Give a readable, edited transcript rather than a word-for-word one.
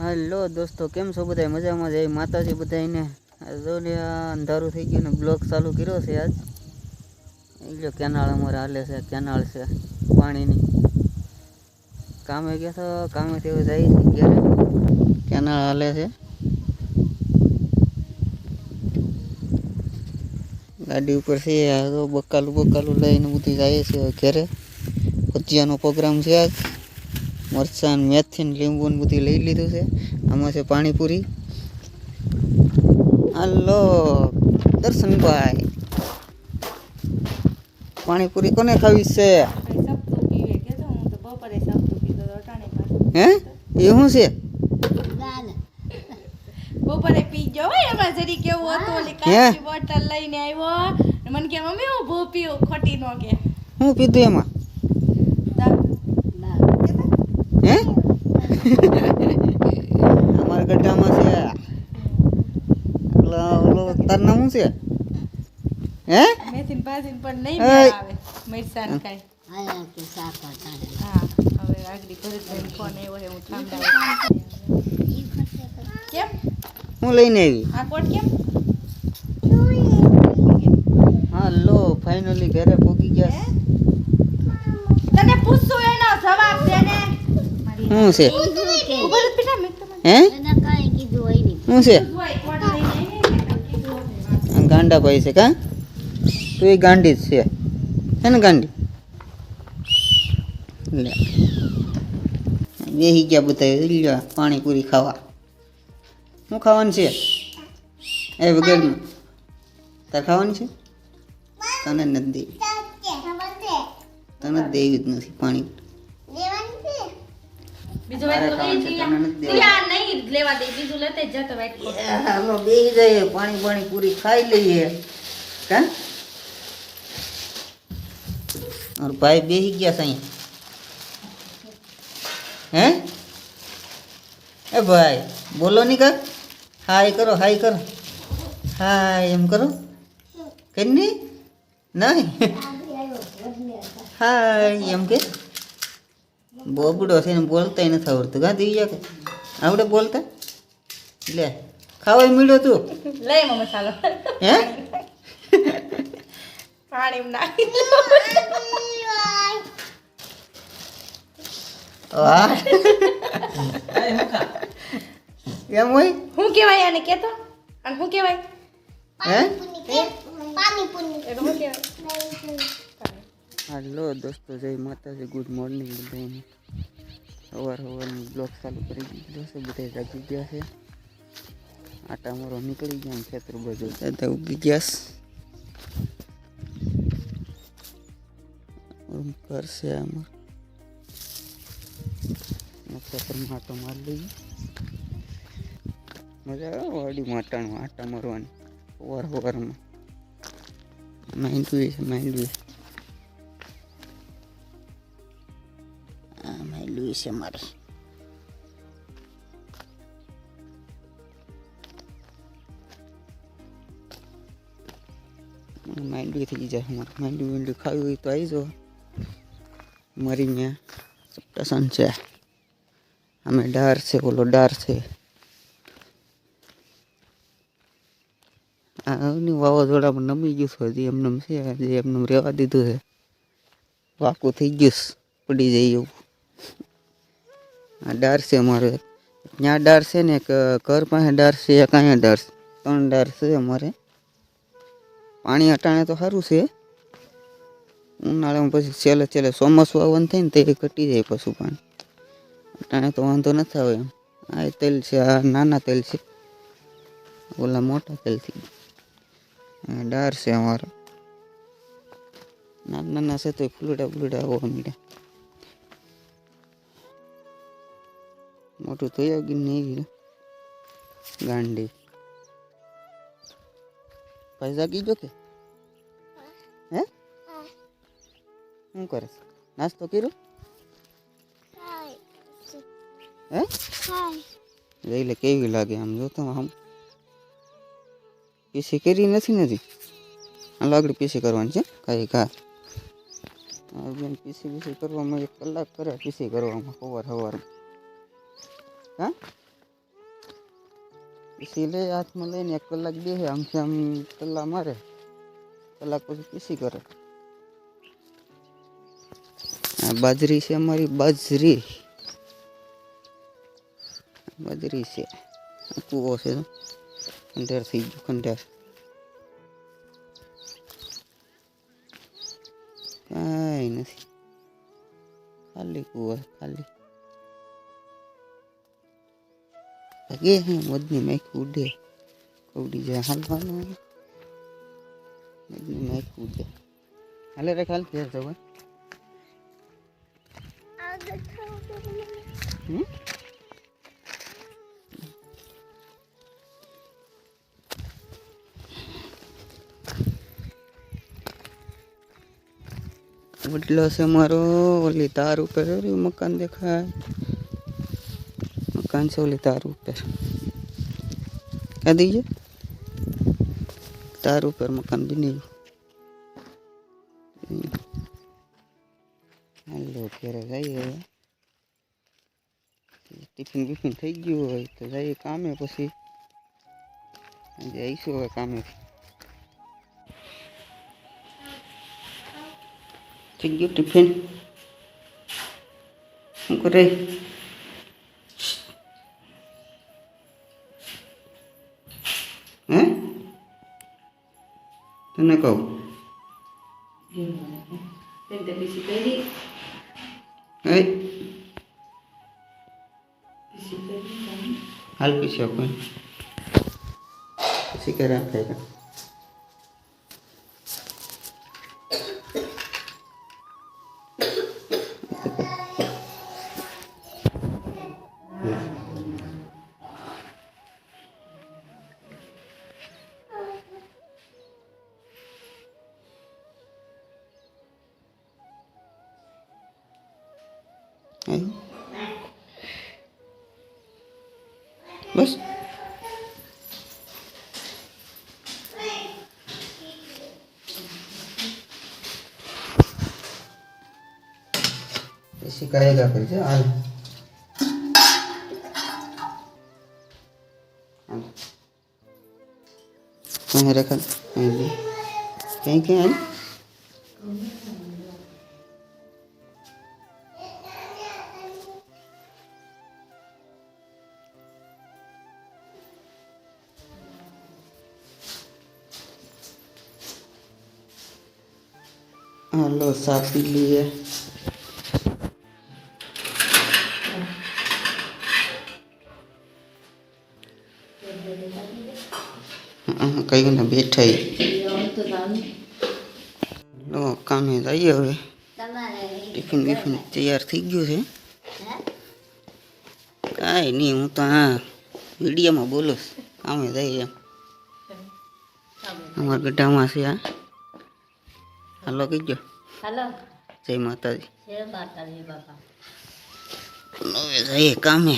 Hello दोस्तों, केम छो बधाई मजा में? जय माताजी बधाई ने। जो ने अंधारू थई गयुं ने ब्लॉग चालू कर्यो छे। आज ए जो केनाल अमर हाले छे, केनाल छे पाणीनी। कामे गया तो कामे थी जाई घरे, केनाल हाले छे। गाड़ी ऊपर से तो बकालू बकालू लईने बधी जाए छे घरे। भजियानो प्रोग्राम छे आज। मरचां मेथी ने લીંબુ ને બધું લઈ લીધું છે। આમાં છે પાણીપુરી। હાલો દર્શનભાઈ, પાણીપુરી કોને ખાવી છે? હે એ શું છે? બપોરે પી ગયો હોય એમાં જરી કેવું હતું ઓલી કાચની બોટલ લઈને આવ્યો મને કે મમ્મી હું ભૂ પીઉં ખોટી નો કે હું પીધું એમાં? હે અમારા ગઢામાં છે ઓલો તાર નામ શું છે? હે મેથીન ભાજીન પણ નહીં આવે મરચાં કાઈ આયા કે સાકા તારે હા હવે આગળી ભરતભાઈ ફોન આવ્યો છે હું ઠામડા કેમ હું લઈને આવી? આ કોટ કેમ હાલો ફાઇનલી ઘરે પહોંચી ગયા। તને પૂછું એનો જવાબ દે ને શું છે? ઉભર પીટા મે તમને હે એના કાઈ કીધું હોય નહીં શું છે? જોઈ કોટ લઈને આ ગાંડા ભાઈ છે કા? તું એ ગાંડી જ છે ને ગાંડી? લે બેહી ગયા બધા પાણીપુરી ખાવા। શું ખાવાનું છે? એ વગેરેમાં તાર ખાવાનું છે? તને નથી દેવી, તને દેવી જ નથી પાણી। બીજું વાત તો કઈ આ નહીં લેવા દે બીજું લેતે જ જતો વાત હાલો બેહી જઈએ, પાણી પૂરી ખાઈ લઈએ કા? और भाई बेही गया सही हैं? ए भाई बोलो नहीं कर, हाय करो हाय एम करो कन्नी नहीं हाय एम के बोबड़ो से बोलता ही नहीं आवड़તું કા દિવ્યા કે આવડે બોલતા? લે ખાવાય મળ્યો તું લઈ મમ્મી ચાલો હે પાણી નાખી વાહ એમ હોય? હું કહેવાય આને કેતો અને હું કહેવાય હે પાણીપુરી એટલે હું કહેવાય हेलो दोस्तों, जय माताजी, गुड मॉर्निंग बधाने। सवार ब्लॉग चालू कर दीधो से बधा जागी गया है। आटा मारो निकली गया खेतर बाजू दादा उगी गया घर से खेतर में आटो मार लीजिए। मजा वाड़ी माटा आटा मारवानी सवार में माइंड लुई से मारी माइंड थी जाए हमारे माइंड खावी हुई तो आई जो मरी में सप्तासन से हमें डर से बोलो डर से वावाजोड़ा में नमी गयुं हजी एमनेम छे हजी एमनेम रेवा दीधुं छे वाकू थई गयुं पड़ी जाए एवुं डर से अमारे ત્યાં ડર છે ને એક ઘર પાસે ડર છે એક અહીંયા ડર છે ત્રણ ડર છે અમારે। પાણી અટાણે તો સારું છે, ઉનાળામાં પછી છેલ્લે ચોમાસું આવવાનું થાય ને તે ઘટી જાય પશુ પાણી। અટાણે તો વાંધો નથી આવે એમ। આ તેલ છે, આ નાના તેલ છે, ઓલા મોટા તેલથી ડર છે અમારો। નાના છે તો ફૂલડા આવવા મળ્યા। मोटू तो यागी नहीं गांडी पैसा की जो के हैं हूँ करे नाश्तो करो हैं जई ले केवी लागे आम जो तो हम पीसी करी नहीं लागड़ी पीसी करवानी छे काई का पीसी करवा में 1 कलाक करे पीसी करवा में हवार हाँ પીસી લે હાથમાં લઈને 1 કલાક બેસે આમથી આમ કલાક મારે કલાક પછી પીસી કરે. આ બાજરી છે અમારી બાજરી છે કૂવો છે ખંડેર થઈ ગયું ખંડેર કાંઈ નથી ખાલી કૂવો ખાલી લાગે હે મધની માખી ઉડે કવડી જાય હાલવાનું મધની માખી ઉડે હાલે રે ખાલી ઘેર જવા વડલો છે મારો ઓલી તાર ઉપર મકાન દેખાય મકાન છે ઓલી તાર ઉપર ક્યાં દઈએ તાર ઉપર મકાન બની હાલો ઘરે જઈએ હવે ટિફિન બિફિન થઈ ગયું હોય તો જઈએ કામે પછી આજે આવીશું હવે કામે થઈ ગયું ટિફિન શું કરે હે તને કહું હે હાલ પીછે કોઈ પછી કરે આપણે બસ શીખાયેલા કરી છે હાલ કहीं रखा कहीं कहीं हेलो साफ पी लिए कई ना बैठा लो काम जाइए હવે ટિફિન બિફિન તૈયાર થઈ ગયું છે કાંઈ નહીં હું તો હા વિડીયોમાં બોલું કામે જઈએ એમ અમારા ગઢામાં છે આ હાલો કહીજો હાલો જય માતાજી જય માતાજી બાપા હવે જઈએ કામે